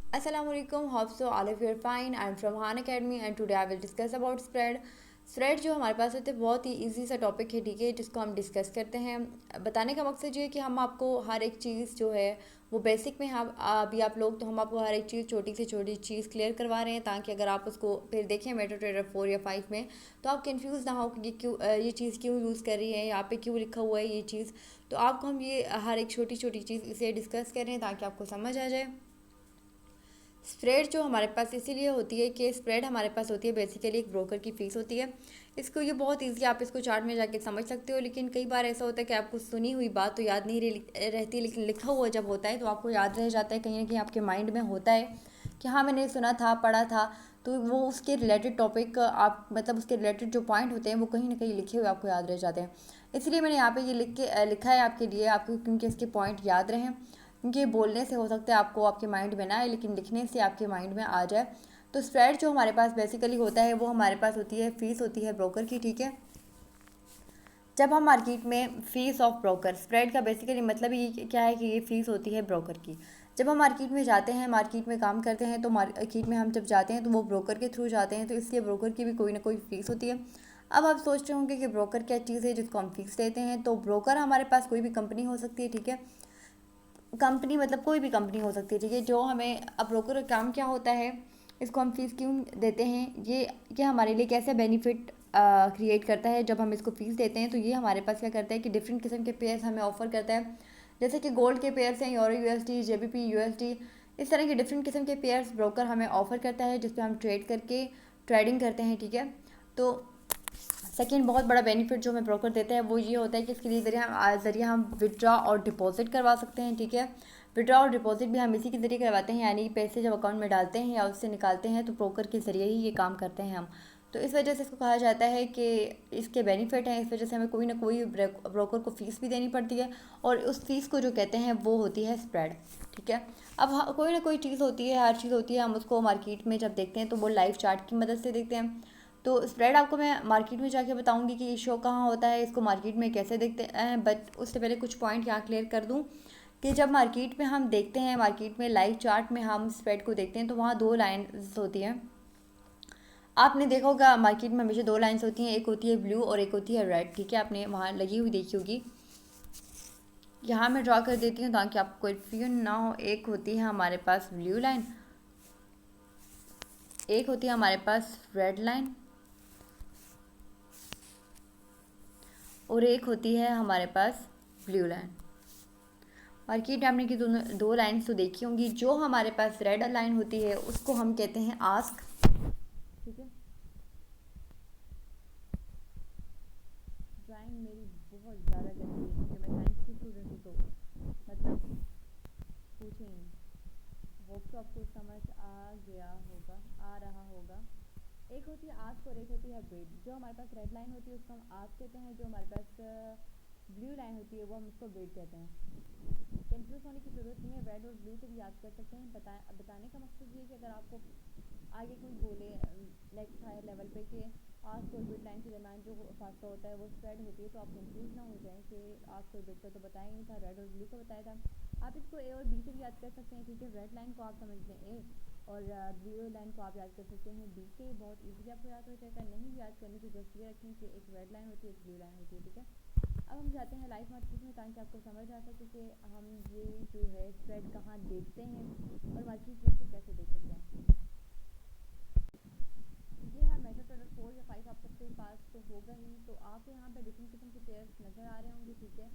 Assalamualaikum, hope so all of you are fine. I'm from Han Academy and today I will discuss about spread. Spread जो हमारे पास होते हैं बहुत ही easy सा topic है, ठीक है, जिसको हम डिस्कस करते हैं। बताने का मकसद ये है कि हम आपको हर एक चीज़ जो है वो बेसिक में हम अभी आप लोग तो हम आपको हर एक चीज़ छोटी से छोटी चीज़ क्लियर करवा रहे हैं, ताकि अगर आप उसको फिर देखें मेट्रो ट्रेडर 4 या 5 में तो आप कंफ्यूज ना हो कि ये क्यों ये चीज़ क्यों यूज़ कर रही है, यहाँ पे क्यों लिखा हुआ है ये चीज़। तो आपको हम ये हर एक छोटी छोटी चीज़ इसे डिस्कस कर रहे हैं ताकि आपको समझ आ जाए। स्प्रेड जो हमारे पास इसीलिए होती है कि स्प्रेड हमारे पास होती है बेसिकली एक ब्रोकर की फ़ीस होती है। इसको ये बहुत ईजी आप इसको चार्ट में जाके समझ सकते हो, लेकिन कई बार ऐसा होता है कि आपको सुनी हुई बात तो याद नहीं रहती, लेकिन लिखा हुआ जब होता है तो आपको याद रह जाता है, कहीं ना कहीं आपके माइंड में होता है कि हाँ मैंने सुना था, पढ़ा था। तो वो उसके रिलेटेड टॉपिक आप मतलब उसके रिलेटेड जो पॉइंट होते हैं वो कहीं ना कहीं लिखे हुए आपको याद रह जाते हैं। इसलिए मैंने यहाँ पे ये लिखा है आपके लिए, आपको क्योंकि इसके पॉइंट याद रहें, क्योंकि बोलने से हो सकता है आपको आपके माइंड में ना आए, लेकिन लिखने से आपके माइंड में आ जाए। तो स्प्रेड जो हमारे पास बेसिकली होता है वो हमारे पास होती है फीस होती है ब्रोकर की, ठीक है। जब हम मार्केट में फ़ीस ऑफ ब्रोकर, स्प्रेड का बेसिकली मतलब ये क्या है कि ये फ़ीस होती है ब्रोकर की। जब हम मार्केट में जाते हैं, मार्केट में काम करते हैं, तो मार्केट में हम जब जाते हैं तो वो ब्रोकर के थ्रू जाते हैं, तो इसलिए ब्रोकर की भी कोई ना कोई फ़ीस होती है। अब आप सोच रहे होंगे कि ब्रोकर क्या चीज़ है जिसको हम फीस देते हैं। तो ब्रोकर हमारे पास कोई भी कंपनी हो सकती है, ठीक है। कंपनी मतलब कोई भी कंपनी हो सकती है, ठीक है, जो हमें अब ब्रोकर का काम क्या होता है, इसको हम फीस क्यों देते हैं, ये हमारे लिए कैसे बेनिफिट क्रिएट करता है। जब हम इसको फीस देते हैं तो ये हमारे पास क्या करता है कि डिफरेंट किस्म के पेयर्स हमें ऑफर करता है। जैसे कि गोल्ड के पेयर्स हैं, यूरो यूएसडी, जेबीपी यूएसडी, इस तरह के डिफरेंट किस्म के पेयर्स ब्रोकर हमें ऑफर करता है, जिस पर हम ट्रेड करके ट्रेडिंग करते हैं, ठीक है। तो सेकेंड बहुत बड़ा बेनिफिट जो हमें ब्रोकर देता है वो ये होता है कि इसके लिए ज़रिए हम विड्रॉ और डिपॉजिट करवा सकते हैं, ठीक है। विड्रॉ और डिपॉजिट भी हम इसी के ज़रिए करवाते हैं, यानी पैसे जब अकाउंट में डालते हैं या उससे निकालते हैं तो ब्रोकर के ज़रिए ही ये काम करते हैं हम। तो इस वजह से इसको कहा जाता है कि इसके बेनिफिट हैं, इस वजह से हमें कोई ना कोई ब्रोकर को फ़ीस भी देनी पड़ती है, और उस फीस को जो कहते हैं वो होती है स्प्रेड, ठीक है। अब कोई ना कोई चीज़ होती है, हर चीज़ होती है, हम उसको मार्केट में जब देखते हैं तो वो लाइव चार्ट की मदद से देखते हैं। तो स्प्रेड आपको मैं मार्केट में जाके बताऊंगी कि ये शो कहाँ होता है, इसको मार्केट में कैसे देखते हैं, बट उससे पहले कुछ पॉइंट यहाँ क्लियर कर दूँ कि जब मार्केट में हम देखते हैं, मार्केट में लाइव चार्ट में हम स्प्रेड को देखते हैं तो वहाँ दो लाइन्स होती हैं। आपने देखा होगा मार्केट में हमेशा दो लाइन्स होती हैं, एक होती है ब्लू और एक होती है रेड, ठीक है, आपने वहाँ लगी हुई देखी होगी। यहाँ मैं ड्रॉ कर देती हूँ ताकि आपको कन्फ्यूजन ना हो। एक होती है हमारे पास ब्लू लाइन, एक होती है हमारे पास रेड लाइन, और एक होती है हमारे पास ब्लू लाइन। मार्केट में आपने की दोनों दो लाइन्स तो देखी होंगी। जो हमारे पास रेड लाइन होती है उसको हम कहते हैं आस्क, ठीक है। ड्राइंग मेरी बहुत ज़्यादा गंदी है क्योंकि मैं साइंस की स्टूडेंट हूँ, तो मतलब पूछे ही नहीं। होप तो आपको समझ आ गया होगा, आ रहा होगा। एक होती है आस्क और एक होती है वेट। जो हमारे पास रेड लाइन होती है उसको हम आस्क कहते हैं, जो हमारे पास ब्लू लाइन होती है वो हम उसको वेट कहते हैं। कंफ्यूज होने की ज़रूरत नहीं है, रेड और ब्लू से भी याद कर सकते हैं। बताने का मकसद ये है कि अगर आपको आगे कोई बोले नेक्स्ट हायर लेवल पे कि आस्क और वेट लाइन के दरमियान जो फासला होता है वो स्प्रेड होती है, तो आप कंफ्यूज ना हो जाएं कि आस्क और वेट का तो बताया नहीं था, रेड और ब्लू का बताया था। आप इसको ए और बी से भी याद कर सकते हैं, ठीक है। रेड लाइन को आप समझ लें ए, और ब्लू लाइन को आप याद कर सकते हैं बी से। बहुत इजीली आपको याद हो जाएगा। नहीं याद करने की जस्ट ये रखें कि एक रेड लाइन होती है, एक ब्लू लाइन होती है, ठीक है। अब हम जाते हैं लाइव मार्केट में ताकि आपको समझ आ सके कि हम ये जो है स्प्रेड कहाँ देखते हैं और मार्केट में से कैसे देख सकते हैं। जी हाँ, मेट्रो ट्रेडर 4 या 5 आप सबके पास तो होगा ही। तो आपको यहाँ पे डिफरेंट किस्म के पेयर्स नज़र आ रहे होंगे, ठीक है।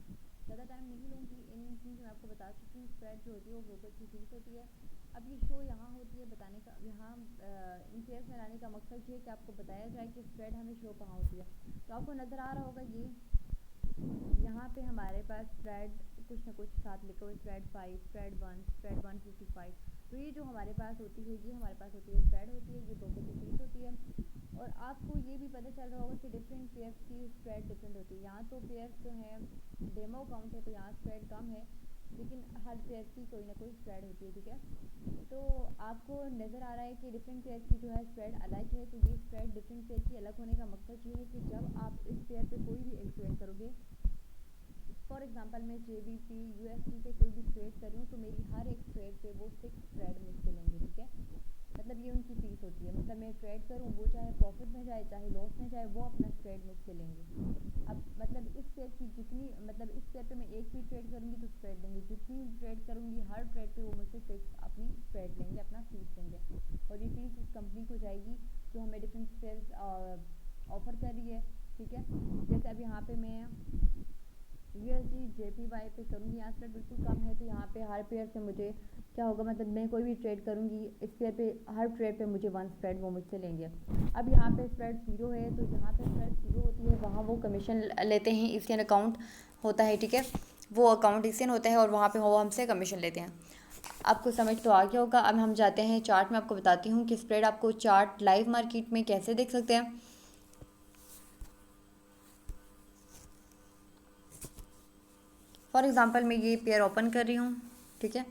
ज़्यादा टाइम नहीं लूँगी इन चीज़ मैं आपको बता चुकी हूँ। स्प्रेड जो होती है वो ब्रोकर की फीस होती है। अब ये शो यहाँ होती है बताने का, यहाँ इन पेयर्स में लाने का मकसद ये है कि आपको बताया जाए कि स्प्रेड हमें शो कहाँ होती है। तो आपको नज़र आ रहा होगा ये यहाँ पे हमारे पास स्प्रेड कुछ ना कुछ साथ लिखा हुआ, स्प्रेड 5, स्प्रेड 1, स्प्रेड 155। तो ये जो हमारे पास होती है, ये हमारे पास होती है स्प्रेड होती है, ये ब्रोकर की फीस होती है। और आपको ये भी पता चल रहा होगा कि डिफरेंट पेयर्स की स्प्रेड डिफरेंट होती है। यहाँ तो पेयर्स जो है डेमो अकाउंट है तो यहाँ स्प्रेड कम है, लेकिन हर पेयर की कोई ना कोई स्प्रेड होती है, ठीक है। तो आपको नज़र आ रहा है कि डिफरेंट पेयर की जो है स्प्रेड अलग है। तो ये स्प्रेड डिफरेंट पेयर की अलग होने का मकसद ये है कि जब आप इस पेयर पे कोई भी एक ट्रेड करोगे, फॉर एग्जांपल मैं JBP USD पे कोई भी ट्रेड कर रही हूँ, तो मेरी हर एक ट्रेड पे वो 6 स्प्रेड मुझसे लेंगे, ये उनकी फ़ीस होती है। मतलब मैं ट्रेड करूँ, वो चाहे प्रॉफिट में जाए चाहे लॉस में जाए, वो अपना स्प्रेड मुझसे लेंगे। अब मतलब इस पेयर की जितनी, मतलब इस पेयर पे मैं एक भी ट्रेड करूँगी तो स्प्रेड लेंगे, जितनी ट्रेड करूँगी हर ट्रेड पे वो मुझसे फिक्स अपनी स्प्रेड लेंगे, अपना फ़ीस लेंगे। और ये फ़ीस उस कंपनी को जाएगी जो हमें डिफरेंट पेयर्स ऑफ़र कर रही है, ठीक है। जैसे अब यहाँ पे मैं USD JPY पे करूँगी, यहाँ स्प्रेड बिल्कुल कम है, तो यहाँ पे हर पेयर से मुझे क्या होगा, मतलब मैं कोई भी ट्रेड करूँगी इस पेयर पे, हर ट्रेड पे मुझे 1 स्प्रेड वो मुझसे लेंगे। अब यहाँ पे स्प्रेड 0 है, तो जहाँ पे स्प्रेड 0 होती है वहाँ वो कमीशन लेते हैं, ईसीएन अकाउंट होता है, ठीक है। वो अकाउंट ईसीएन होता है और वहाँ पे वो हमसे कमीशन लेते हैं। आपको समझ तो आ गया होगा। अब हम जाते हैं चार्ट में, आपको बताती हूँ कि स्प्रेड आपको चार्ट लाइव मार्केट में कैसे देख सकते हैं। फॉर एग्ज़ाम्पल मैं ये पेयर ओपन कर रही हूँ, ठीक है।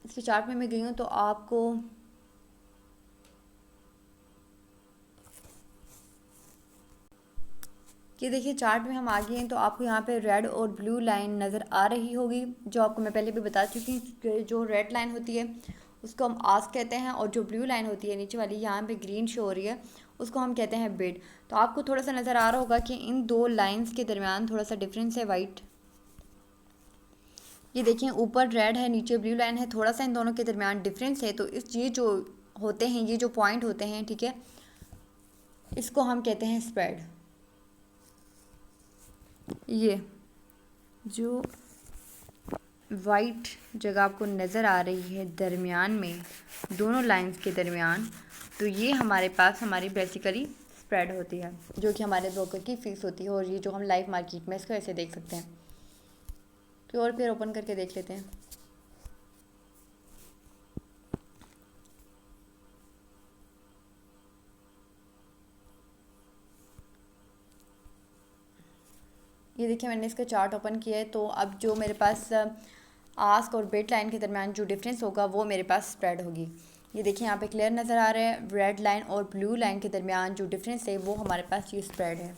इसके चार्ट में मैं गई हूँ तो आपको ये देखिए चार्ट में हम आ गए हैं, तो आपको यहाँ पे रेड और ब्लू लाइन नज़र आ रही होगी, जो आपको मैं पहले भी बता चुकी हूँ। जो रेड लाइन होती है उसको हम आस्क कहते हैं, और जो ब्लू लाइन होती है नीचे वाली यहाँ पे ग्रीन शो हो रही है, उसको हम कहते हैं बिड। तो आपको थोड़ा सा नज़र आ रहा होगा कि इन दो लाइन्स के दरमियान थोड़ा सा डिफरेंस है, वाइट। ये देखें ऊपर रेड है, नीचे ब्लू लाइन है, थोड़ा सा इन दोनों के दरमियान डिफरेंस है। तो ये जो होते हैं, ये जो पॉइंट होते हैं, ठीक है, इसको हम कहते हैं स्प्रेड। ये जो वाइट जगह आपको नज़र आ रही है दरमियान में, दोनों लाइंस के दरमियान, तो ये हमारे पास हमारी बेसिकली स्प्रेड होती है, जो कि हमारे ब्रोकर की फ़ीस होती है। और ये जो हम लाइव मार्केट में इसको ऐसे देख सकते हैं। तो और फिर ओपन करके देख लेते हैं। ये देखिए मैंने इसका चार्ट ओपन किया है, तो अब जो मेरे पास आस्क और बिड लाइन के दरमियान जो डिफरेंस होगा वो मेरे पास स्प्रेड होगी। ये देखिए यहाँ पे क्लियर नज़र आ रहा है, रेड लाइन और ब्लू लाइन के दरमियान जो डिफरेंस है वो हमारे पास ये स्प्रेड है।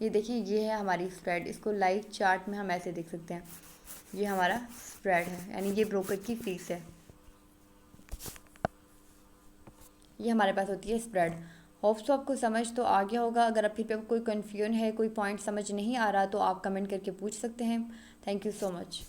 ये देखिए ये है हमारी स्प्रेड, इसको लाइव चार्ट में हम ऐसे देख सकते हैं। ये हमारा स्प्रेड है, यानी ये ब्रोकर की फ़ीस है। ये हमारे पास होती है स्प्रेड। होप्स तो आपको समझ तो आ गया होगा। अगर आप फिर पे कोई कन्फ्यूजन है, कोई पॉइंट समझ नहीं आ रहा, तो आप कमेंट करके पूछ सकते हैं। Thank you so much.